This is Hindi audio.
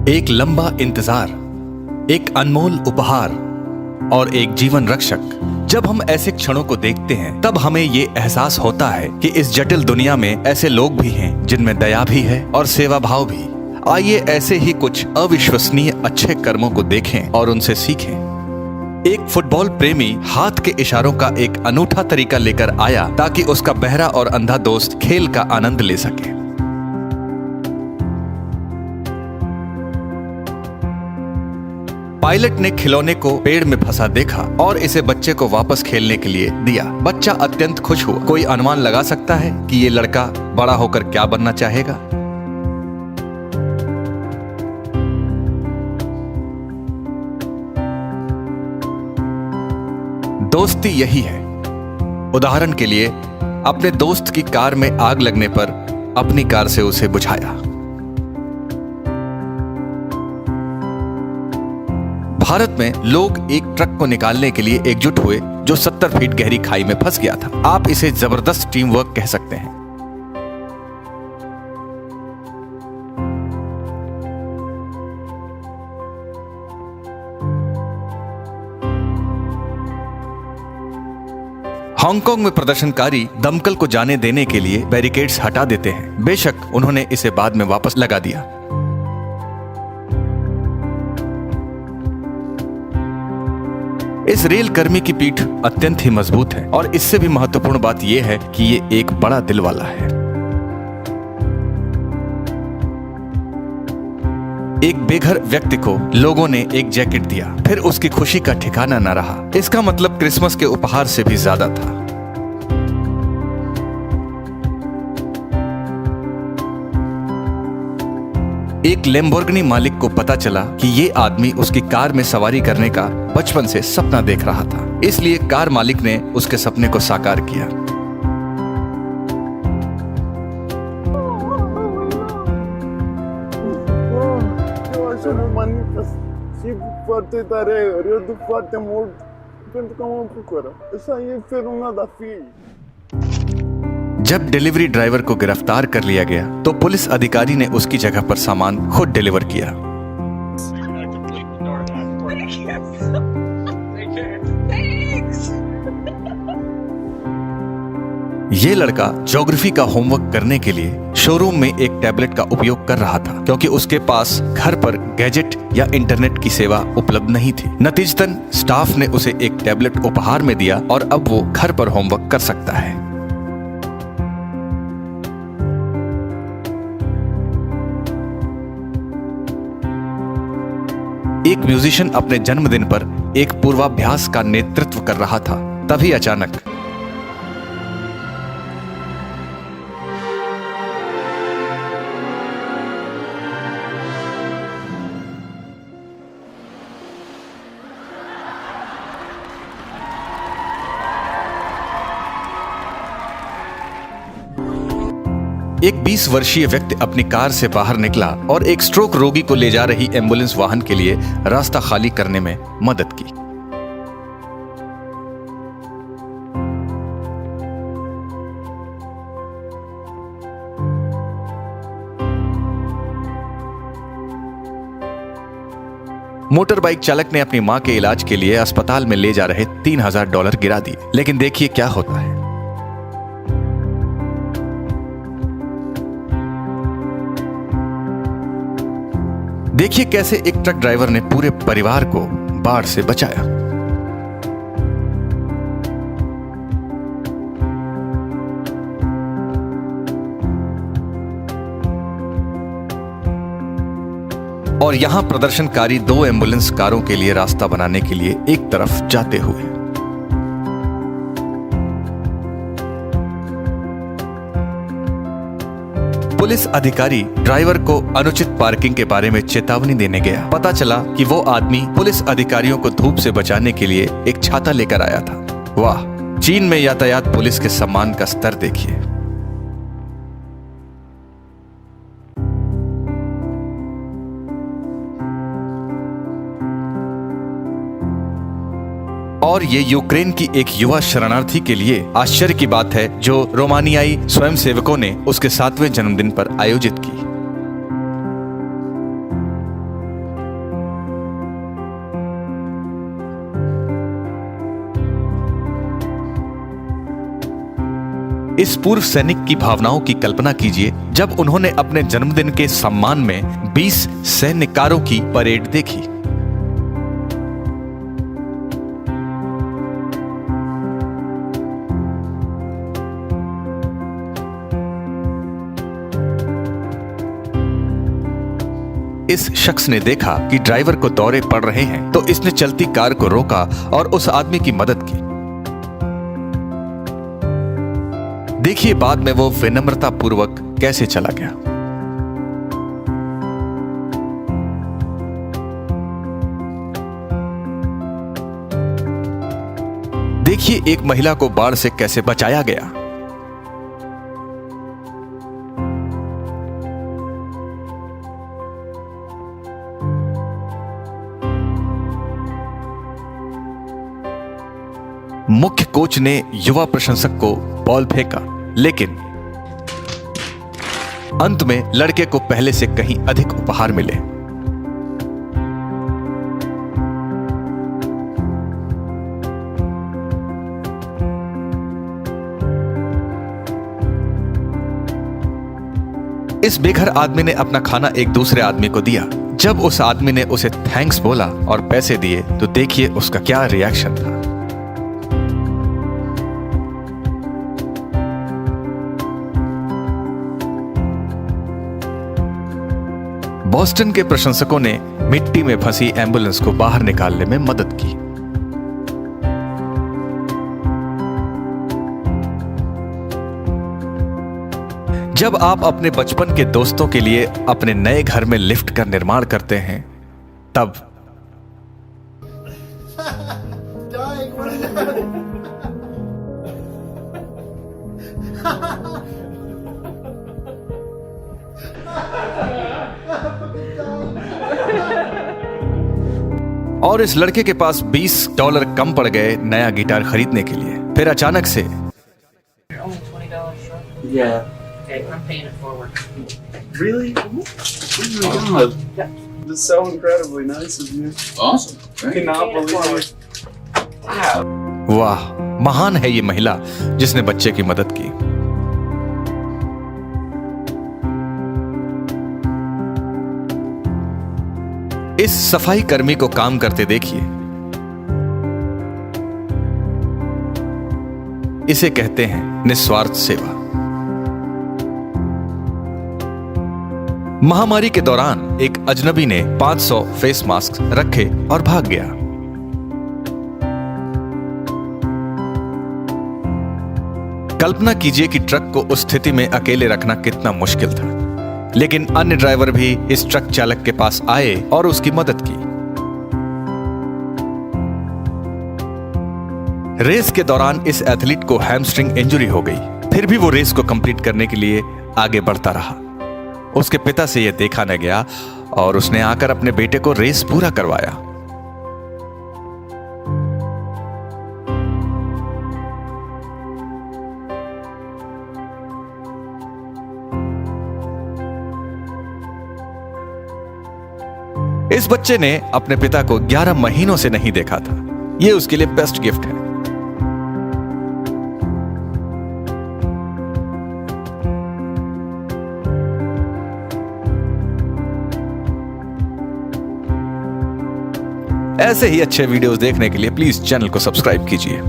एक लंबा इंतजार, एक अनमोल उपहार और एक जीवन रक्षक। जब हम ऐसे क्षणों को देखते हैं तब हमें ये एहसास होता है कि इस जटिल दुनिया में ऐसे लोग भी हैं जिनमें दया भी है और सेवा भाव भी। आइए ऐसे ही कुछ अविश्वसनीय अच्छे कर्मों को देखें और उनसे सीखें। एक फुटबॉल प्रेमी हाथ के इशारों का एक अनूठा तरीका लेकर आया ताकि उसका बहरा और अंधा दोस्त खेल का आनंद ले सके। पायलट ने खिलौने को पेड़ में फंसा देखा और इसे बच्चे को वापस खेलने के लिए दिया। बच्चा अत्यंत खुश हुआ। कोई अनुमान लगा सकता है कि ये लड़का बड़ा होकर क्या बनना चाहेगा? दोस्ती यही है। उदाहरण के लिए, अपने दोस्त की कार में आग लगने पर अपनी कार से उसे बुझाया। भारत में लोग एक ट्रक को निकालने के लिए एकजुट हुए जो 70 फीट गहरी खाई में फंस गया था। आप इसे जबरदस्त टीम वर्क कह सकते हैं। हांगकांग में प्रदर्शनकारी दमकल को जाने देने के लिए बैरिकेड्स हटा देते हैं। बेशक उन्होंने इसे बाद में वापस लगा दिया। इस रेल कर्मी की पीठ अत्यंत ही मजबूत है और इससे भी महत्वपूर्ण बात यह है कि ये एक बड़ा दिल वाला है। एक बेघर व्यक्ति को लोगों ने एक जैकेट दिया, फिर उसकी खुशी का ठिकाना न रहा। इसका मतलब क्रिसमस के उपहार से भी ज्यादा था। एक लैम्बोर्गिनी मालिक को पता चला कि ये आदमी उसकी कार में सवारी करने का बचपन से सपना देख रहा था, इसलिए कार मालिक ने उसके सपने को साकार किया। जब डिलीवरी ड्राइवर को गिरफ्तार कर लिया गया तो पुलिस अधिकारी ने उसकी जगह पर सामान खुद डिलीवर किया। ये लड़का ज्योग्राफी का होमवर्क करने के लिए शोरूम में एक टैबलेट का उपयोग कर रहा था क्योंकि उसके पास घर पर गैजेट या इंटरनेट की सेवा उपलब्ध नहीं थी। नतीजतन स्टाफ ने उसे एक टैबलेट उपहार में दिया और अब वो घर पर होमवर्क कर सकता है। एक म्यूजिशियन अपने जन्मदिन पर एक पूर्वाभ्यास का नेतृत्व कर रहा था। तभी अचानक एक 20 वर्षीय व्यक्ति अपनी कार से बाहर निकला और एक स्ट्रोक रोगी को ले जा रही एम्बुलेंस वाहन के लिए रास्ता खाली करने में मदद की। मोटर बाइक चालक ने अपनी मां के इलाज के लिए अस्पताल में ले जा रहे $3000 गिरा दिए। लेकिन देखिए क्या होता है। देखिए कैसे एक ट्रक ड्राइवर ने पूरे परिवार को बाढ़ से बचाया। और यहां प्रदर्शनकारी 2 एम्बुलेंस कारों के लिए रास्ता बनाने के लिए एक तरफ जाते हुए। पुलिस अधिकारी ड्राइवर को अनुचित पार्किंग के बारे में चेतावनी देने गया। पता चला कि वो आदमी पुलिस अधिकारियों को धूप से बचाने के लिए एक छाता लेकर आया था। वाह, चीन में यातायात पुलिस के सम्मान का स्तर देखिए। और ये यूक्रेन की एक युवा शरणार्थी के लिए आश्चर्य की बात है जो रोमानियाई स्वयंसेवकों ने उसके 7वें जन्मदिन पर आयोजित की। इस पूर्व सैनिक की भावनाओं की कल्पना कीजिए जब उन्होंने अपने जन्मदिन के सम्मान में 20 सैन्यकारों की परेड देखी। इस शख्स ने देखा कि ड्राइवर को दौरे पड़ रहे हैं, तो इसने चलती कार को रोका और उस आदमी की मदद की। देखिए बाद में वो विनम्रता पूर्वक कैसे चला गया। देखिए एक महिला को बाढ़ से कैसे बचाया गया। मुख्य कोच ने युवा प्रशंसक को बॉल फेंका, लेकिन अंत में लड़के को पहले से कहीं अधिक उपहार मिले। इस बेघर आदमी ने अपना खाना एक दूसरे आदमी को दिया। जब उस आदमी ने उसे थैंक्स बोला और पैसे दिए, तो देखिए उसका क्या रिएक्शन था। बॉस्टन के प्रशंसकों ने मिट्टी में फंसी एम्बुलेंस को बाहर निकालने में मदद की। जब आप अपने बचपन के दोस्तों के लिए अपने नए घर में लिफ्ट का निर्माण करते हैं, तब और इस लड़के के पास $20 कम पड़ गए नया गिटार खरीदने के लिए। फिर अचानक से Okay, I'm paying it forward. Really? Oh my God. This is so incredibly nice of you. Awesome. I cannot believe it. Wow. वाह, महान है ये महिला जिसने बच्चे की मदद की। इस सफाई कर्मी को काम करते देखिए। इसे कहते हैं निस्वार्थ सेवा। महामारी के दौरान एक अजनबी ने 500 फेस मास्क रखे और भाग गया। कल्पना कीजिए कि ट्रक को उस स्थिति में अकेले रखना कितना मुश्किल था, लेकिन अन्य ड्राइवर भी इस ट्रक चालक के पास आए और उसकी मदद की। रेस के दौरान इस एथलीट को हैमस्ट्रिंग इंजरी हो गई, फिर भी वो रेस को कंप्लीट करने के लिए आगे बढ़ता रहा। उसके पिता से यह देखा न गया और उसने आकर अपने बेटे को रेस पूरा करवाया। इस बच्चे ने अपने पिता को 11 महीनों से नहीं देखा था। यह उसके लिए बेस्ट गिफ्ट है। ऐसे ही अच्छे वीडियोस देखने के लिए प्लीज चैनल को सब्सक्राइब कीजिए।